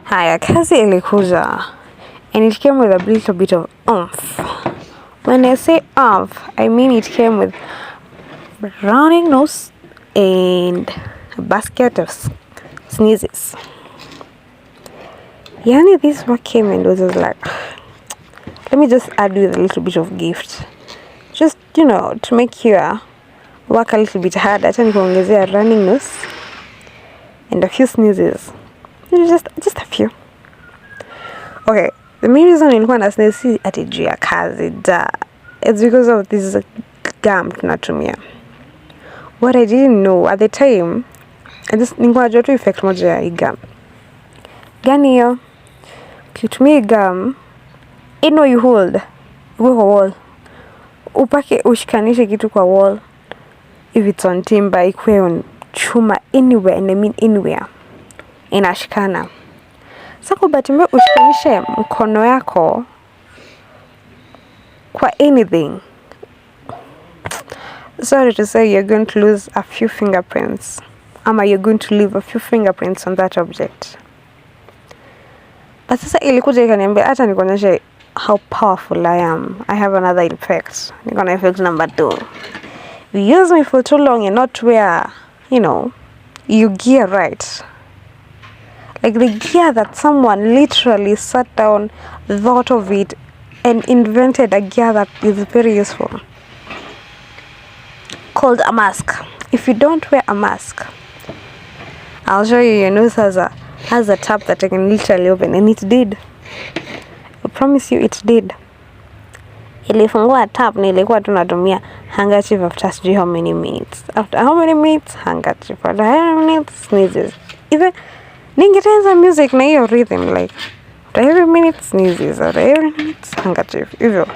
Haya, kazi ilikuja and it came with a little bit of oomph. When I say oomph, I mean it came with running nose and a basket of sneezes. Yani, this work came and was like, let me just add with a little bit of gift. Just, to make you work a little bit harder. Acha nikuongezea a running nose and a few sneezes. Just a few. Okay, the main reason nilikuwa na sneeze ati juu ya kazi da. It's because of this gum tunatumia. What I didn't know at the time, nilikuwa najua tu effect moja ya hii gum. Gani hiyo? Ukitumia gum, you hold. Uwe kwa wall. Upake ushikanishe kitu kwa wall. If it's on timber, ikuwe on chuma, anywhere, and I mean anywhere. Inashikana. Sasa kwa bahati mbaya ushikanishe mkono yako kwa anything. Sorry to say, you're going to lose a few fingerprints. You're going to leave a few fingerprints on that object. But sasa ilikuja ikaniambia hata nikuonyeshe how powerful I am. I have another effect. Nikona effect number 2. You use me for too long and not where, you gear right. Like the gear that someone literally sat down, thought of it, and invented a gear that is very useful. Called a mask. If you don't wear a mask, I'll show you your nose has a tap that I can literally open, and it did. I promise you it did. Ilifungua tap na ilikuwa tunatumia handkerchief after sijui how many minutes. After how many minutes, handkerchief. After how many minutes, sneezes. Even ningetenza music na hiyo rhythm, like after every minute sneezes, after every minute handkerchief. Hivyo.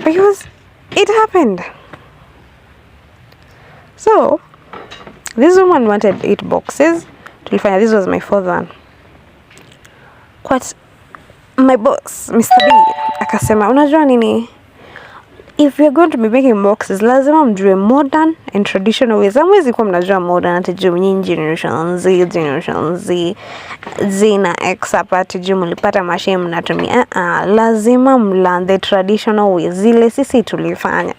Because it happened. So, this woman wanted 8 boxes. Tulifanya, this was my 4th one. Quite my boss, Mr. B, akasema, unajua nini? If you're going to be making boxes, lazima mjue modern and traditional ways. Hamwezi kuwa mnajua modern ati juu nyinyi generation Z na X hapa ati juu mlipata machine mnatumia. Lazima mlearn the traditional ways. Zile sisi tulifanya.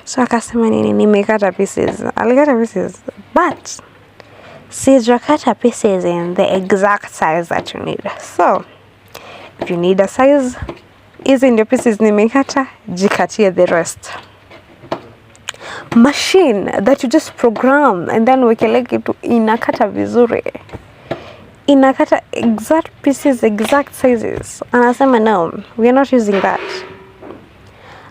So akasema nini, nimekata pieces. Alikata pieces. But sijakata pieces in the exact size that you need. So if you need a size, hizi ndio pieces nimekata, jikatie the rest. Machine that you just program and then wekeleke kitu inakata vizuri. Inakata exact pieces, exact sizes. Anasema no, we are not using that.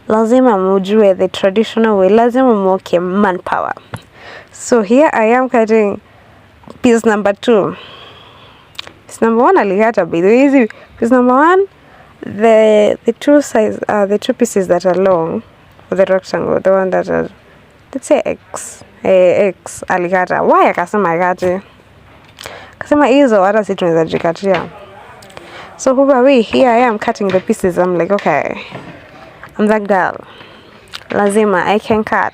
Lazima mujue the traditional way. Lazima mwoke manpower. So here I am cutting piece number 2. Piece number 1 alikata by the way. Piece number 1, the two pieces that are long for the rectangle, the one that are, let's say X alikata. Why akasema akate? Akasema hizo hata si tunaweza jikatia. So here I am cutting the pieces. I'm like, okay, I'm that girl. Lazima, I can cut.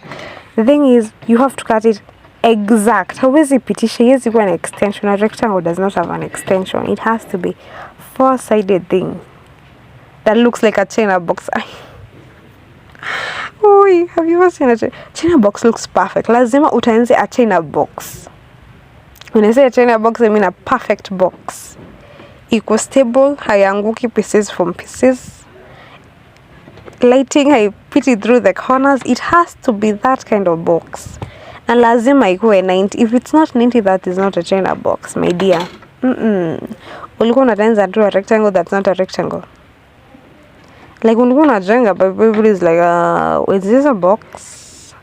The thing is, you have to cut it exact. Hawezi pitisha, hawezi kuwa an extension. A rectangle does not have an extension. It has to be 4-sided thing that looks like a China box. Oh, have you ever seen a China box? Looks perfect. Lazima utaenze a China box. When I say a China box, I mean a perfect box. Iko stable, hayanguki pieces from pieces. Lighting, I put it through the corners. It has to be that kind of box. And lazima ikuwe 90. If it's not 90, that is not a China box, my dear. Ulikuwa unatenza tu a rectangle that's not a rectangle. Like ulikuwa unajenga, but everybody is like, is this a box?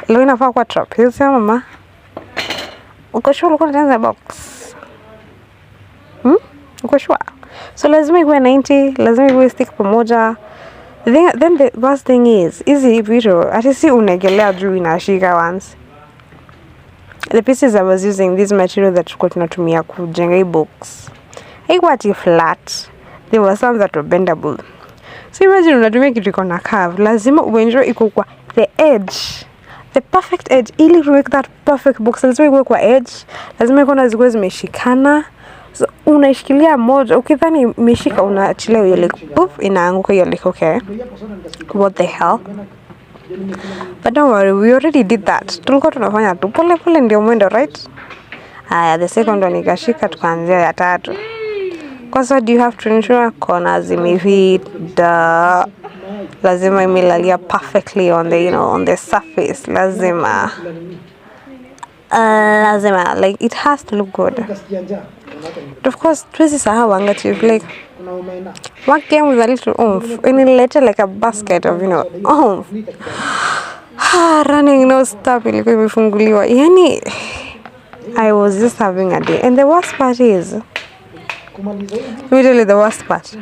Leo inafaa kwa trap. You say, mama, uko sure ulikuwa unatenza box? Uko sure? So lazima ikuwe 90, lazima ikuwe stick pamoja. Then the worst thing is, hizi vitu ati si unegelea juu inashika once. The pieces I was using, this material that tulikuwa tunatumia kujenga hii box, haikuwa ati flat. There were some that were bendable. So imagine unatumia kitu iko na curve, lazima uenjoy iko kwa the edge the perfect edge. Ili to make that perfect box, lazima iwe kwa edge, lazima kona zikuwe zimeshikana. So unaishikilia moja, ukidhani imeshika unaachilia hiyo like poof, inaanguka hiyo like okay, what the hell. But don't worry, we already did that. Tulikuwa tunafanya tu pole pole ndio mwendo, right? The second one ikashika, tukaanzia ya tatu. Kwa sababu you have to ensure kona zimefita, lazima imelalia perfectly on the, you know, on the surface. Lazima like it has to look good. But of course, tuwezi sahau handkerchief, like what came with a little oomph, and it later like a basket of, you know, oomph. Running no stop, ilikuwa imefunguliwa. Yani, I was just having a day. And the worst part is, really the worst part,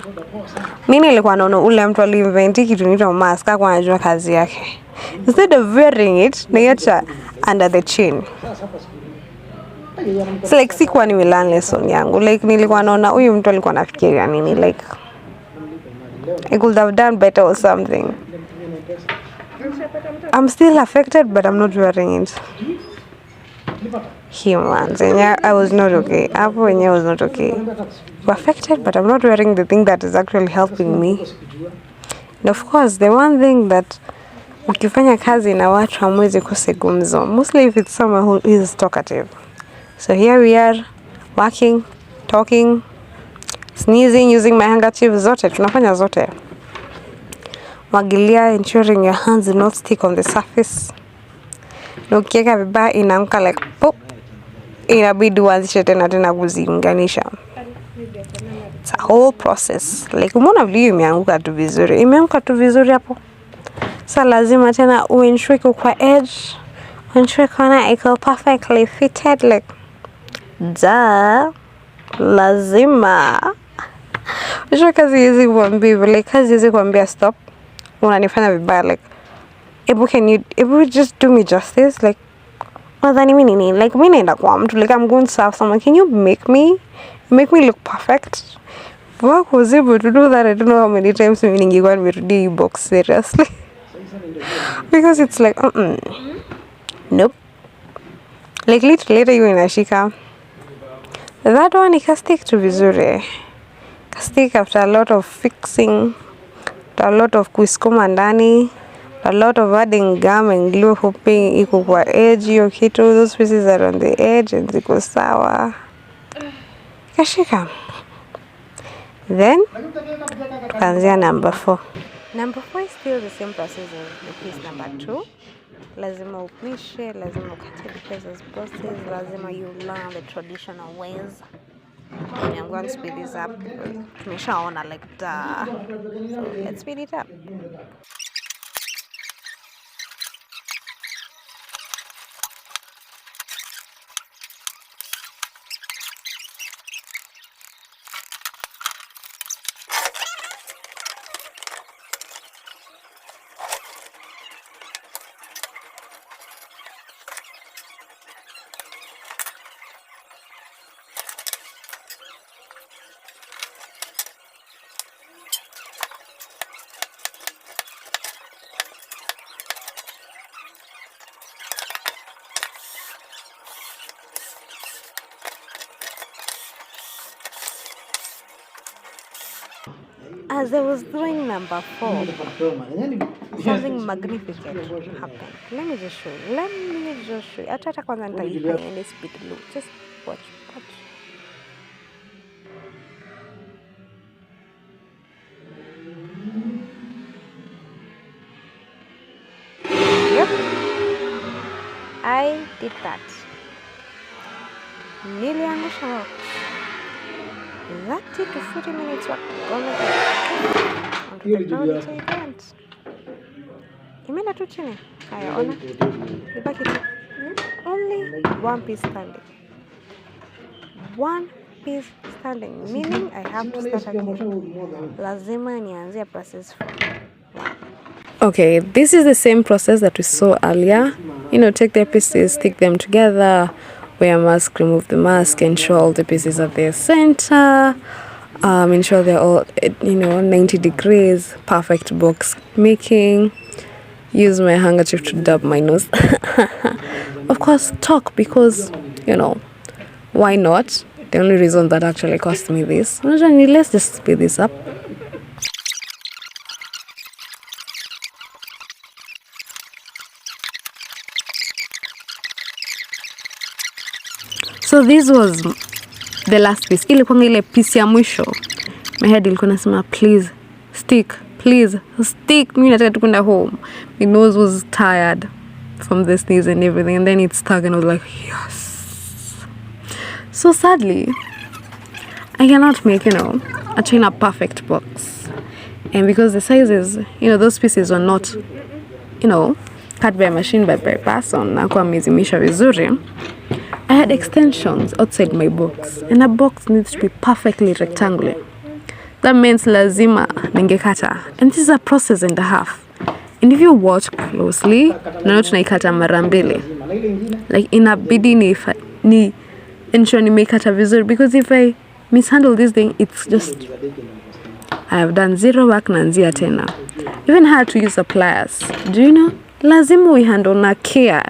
mimi nilikuwa naona ule mtu aliinvent kitu nito mask, kwa anajua kazi yake. Instead of wearing it, naiacha under the chin. So like sikuwa nimelearn lesson yangu. Like nilikuwa naona huyu mtu alikuwa anafikiria nini, like I could have done better or something. I'm still affected, but I'm not wearing it. Humans, and yeah, I was not okay. I was not okay. I'm affected, but I'm not wearing the thing that is actually helping me. And of course, the one thing that ukifanya kazi na watu hamwezi kusegumzo, mostly if it's someone who is talkative. So here we are, working, talking, sneezing, using my handkerchief, zote, tunafanya zote. Mwagilia, ensuring your hands do not stick on the surface. Na ukiweka vibaya inaanguka like pop. Inabidi uanzishe tena kuziunganisha. It's a whole process. Like umeona vile imeanguka tu vizuri. Imeanguka tu vizuri hapo. Sasa lazima tena uensure iko kwa edge. Uensure kona iko perfectly fitted, like lazima. Unajua kazi hizi kuambia, like kazi hizi kuambia stop, unanifanya vibaya, like ebu just do me justice, like unadhani mimi nini, like mimi naenda kwa mtu, like I'm going to serve someone, can you make me look perfect? Work was able to do that. I don't know how many times mimi ningekuwa nimerudi box seriously. Because it's like nope, like later you inashika. That one ikastick to vizuri. Kastick after a lot of fixing, after a lot of kuiskuma ndani, a lot of adding gum and glue, hoping iko kwa edge hiyo kitu. Those pieces are on the edge and ziko sawa. Kashika. Then tukaanzia number 4. Number 4 is still the same process as the piece number 2. Lazima upishe, lazima ukate the pieces process, lazima you learn the traditional ways. And I'm going to speed this up. Tumeshaona like duh. So let's speed it up. As I was doing number 4, something magnificent happened. Let me just show you. Hata kwanza nitaifanya ile speed loop. Just watch. Yep, I did that. Niliangusha 30 to 40 minutes work imeenda tu chini. Haya, ona ibaki tu only one piece standing. One piece standing, meaning I have to start again. Lazima nianzie process 4. Okay, this is the same process that we saw earlier. You know, take the pieces, stick them together, wear a mask, remove the mask, ensure all the pieces are their center, ensure they're all, 90 degrees, perfect box making. use my handkerchief to dab my nose. Of course, talk because, why not? The only reason that actually cost me this. Let's just speed this up. So this was the last piece. Ilikuwa ile piece ya mwisho. My head ilikuwa nasema please stick. Mimi nataka tukunda home. My nose was tired from the sneeze and everything, and then it stuck and I was like, yes. So sadly, I cannot make, a China perfect box. And because the sizes, those pieces were not, cut by machine by person, na kwa mizimisha vizuri, I had extensions outside my box, and a box needs to be perfectly rectangular. That means lazima ningekata, and this is a process and a half. And if you watch closely, na tunaikata mara mbili. Like inabidi ni ensure nimeikata vizuri, because if I mishandle this thing, it's just I have done zero work na nzia tena. Even had to use pliers. Do you know? Lazima we handle na care.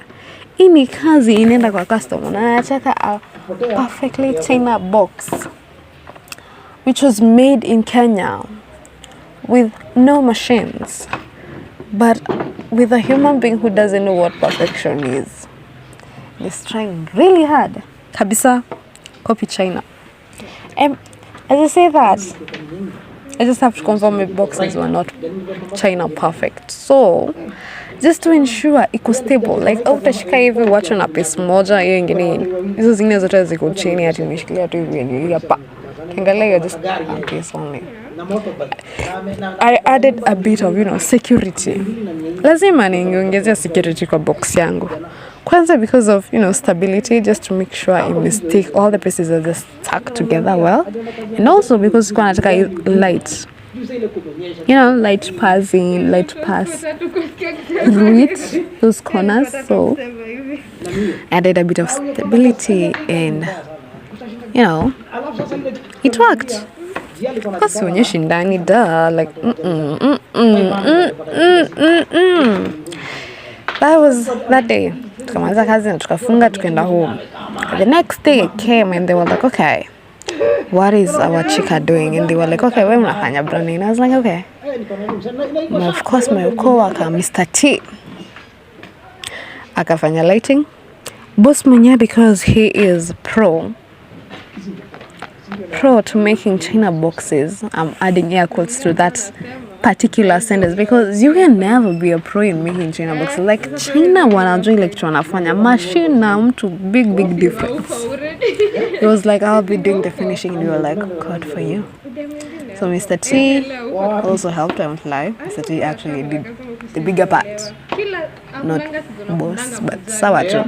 Ini kazi inaenda kwa customer na anataka a perfectly China box, which was made in Kenya with no machines, but with a human being who doesn't know what perfection is. He's trying really hard. Kabisa, copy China. And as I say that, I just have to confirm my boxes were not China perfect. So, just to ensure iko stable, like utashika hivi wacha na piece moja, hiyo ingine hizo zingine zote ziko chini ati umeshikilia tu hivi hapa. Kiangalia just a piece only. I added a bit of, security. Lazima niongezea security kwa box yangu. Kwanza because of, stability, just to make sure I mistake all the pieces are just stuck together well. And also because kwa nataka light. Light pass through it, those corners. So I added a bit of stability and, it worked. Kasi onyeshi ndani like That was that day. Tukamaliza kazi na tukafunga tukaenda home. The next day I came and they were like, okay, what is our chica doing? And they were like, okay, wewe mnafanya branding. I was like, okay. Of course my coworker Mr. T akafanya lighting. Boss mwenyewe, because he is pro to making China boxes. I'm adding air quotes to that particular sentence because you can never be a pro in making China boxes. Like China wanajua ile kitu wanafanya. Machine na mtu big difference. It was like I'll be doing the finishing and you were like, God for you. So Mr. T also helped. I won't lie. Mr. T actually did the bigger part. Not boss, but sawa tu.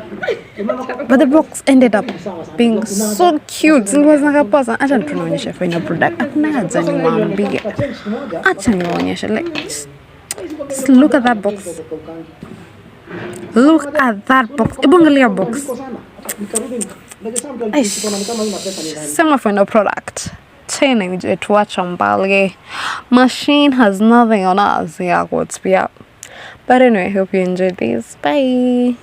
But the box ended up being so cute. It was like a person. Acha tunaonyesha final product. Hakuna haja niwaambie. Acha niwaonyeshe. Like, just look at that box. Look at that box. Ibongalia box. Sema final product. China imetuacha mbali. Machine has nothing on us. Yeah, what's be up. But anyway, I hope you enjoyed this. Bye.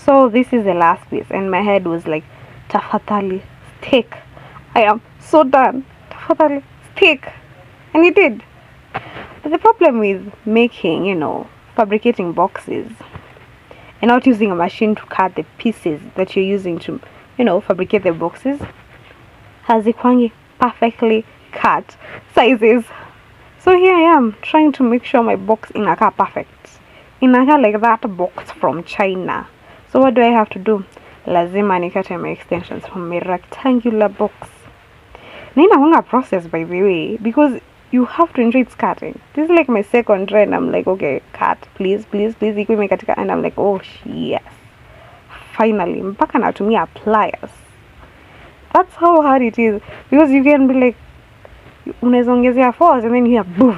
So this is the last piece, and my head was like, tafadhali, stick. I am so done. Tafadhali, stick. And it did. But the problem with making, fabricating boxes and not using a machine to cut the pieces that you're using to, fabricate the boxes, hazikwangi perfectly cut sizes. So here I am trying to make sure my box inaka perfect. Inaka like that box from China. So what do I have to do? Lazima nikate my extensions from a rectangular box. Nina wanga process, by the way, because you have to enjoy its cutting. This is like my second try, and I'm like, okay, cut, please, please, please, and I'm like, oh yes, finally, mpaka natumia pliers. That's how hard it is, because you can be like, unaweza force, and then you hear boof.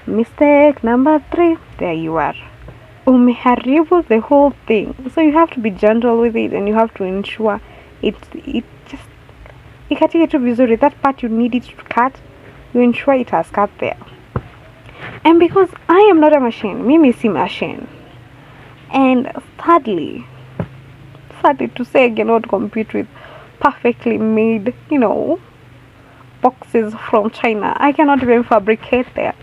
Mistake number 3. There you are. Umeharibu the whole thing. So you have to be gentle with it, and you have to ensure it just ikatike tu vizuri. That part you need it to cut, you ensure it has cut there. And because I am not a machine, mimi si machine, and sadly to say, I cannot compete with perfectly made, boxes from China. I cannot even fabricate there.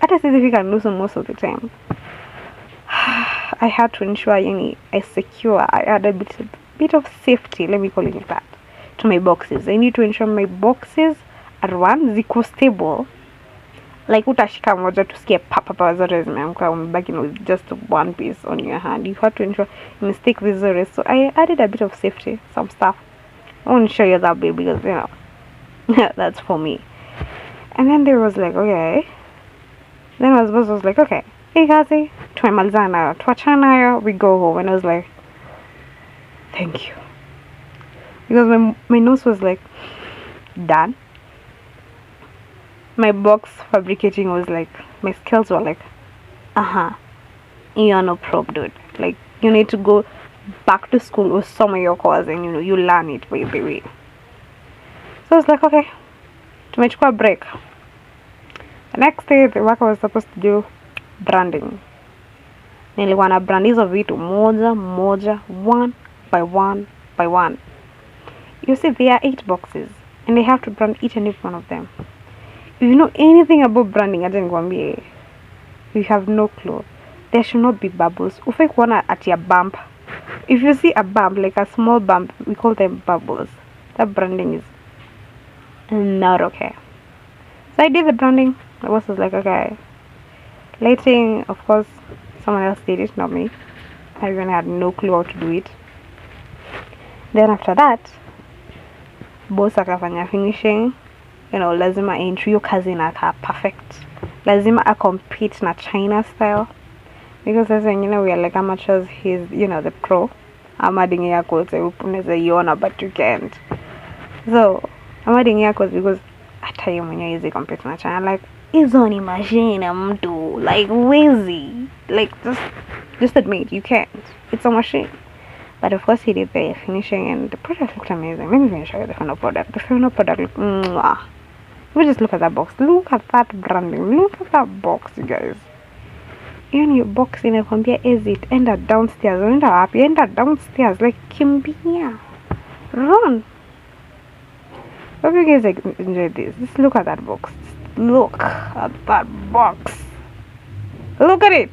At least if you can lose most of the time. I had to ensure I add a bit of safety, let me call it that, to my boxes. I need to ensure my boxes are one, ziko stable. Like utashika moja tusikie papa zote zimeamka, umebaki with just one piece on your hand. You have to ensure you stick vizuri. So I added a bit of safety, some stuff. I won't show you that bit because that's for me. And then there was like, okay. Then my boss was like, okay, hey kazi, tumemaliza nayo, tuachana nayo, we go home. And I was like, thank you. Because my nose was like, done. My box fabricating was like, my skills were like, you're no prob, dude. Like, you need to go back to school with some of your course, and you learn it by the way. So I was like, okay, tumechukua break. The next day, the work I was supposed to do branding. Nilikuwa na brand hizo vitu moja, one by one. You see, there are 8 boxes, and they have to brand each and every one of them. If you know anything about branding, you have no clue. There should not be bubbles. Ufai kuona at your bump. If you see a bump, like a small bump, we call them bubbles. That branding is not okay. So I did the branding. The boss was like, okay. Later, of course, someone else did it, not me. I even had no clue how to do it. Then after that, boss akafanya finishing. Lazima entry hiyo kazi inakaa perfect. Lazima compete na China style. Because as we are like amateurs, he's, the pro. I'm adding air quotes, unaweza iona, but you can't. So, I'm adding air quotes because hata yeye mwenyewe hizi compete na China. Like, hizo ni machine mtu. Like, wezi. Like, just admit, you can't. It's a machine. But of course, he did the finishing, and the product looked amazing. Let me even show you the final product. The final product looked, mwah. We just look at that box. Look at that branding. Look at that box, you guys. Even your box inakwambia exit, enda downstairs. Unaenda wapi? Enda downstairs. Like, kimbia. Run. Hope you guys enjoyed this. Just look at that box. Look at that box. Look at it.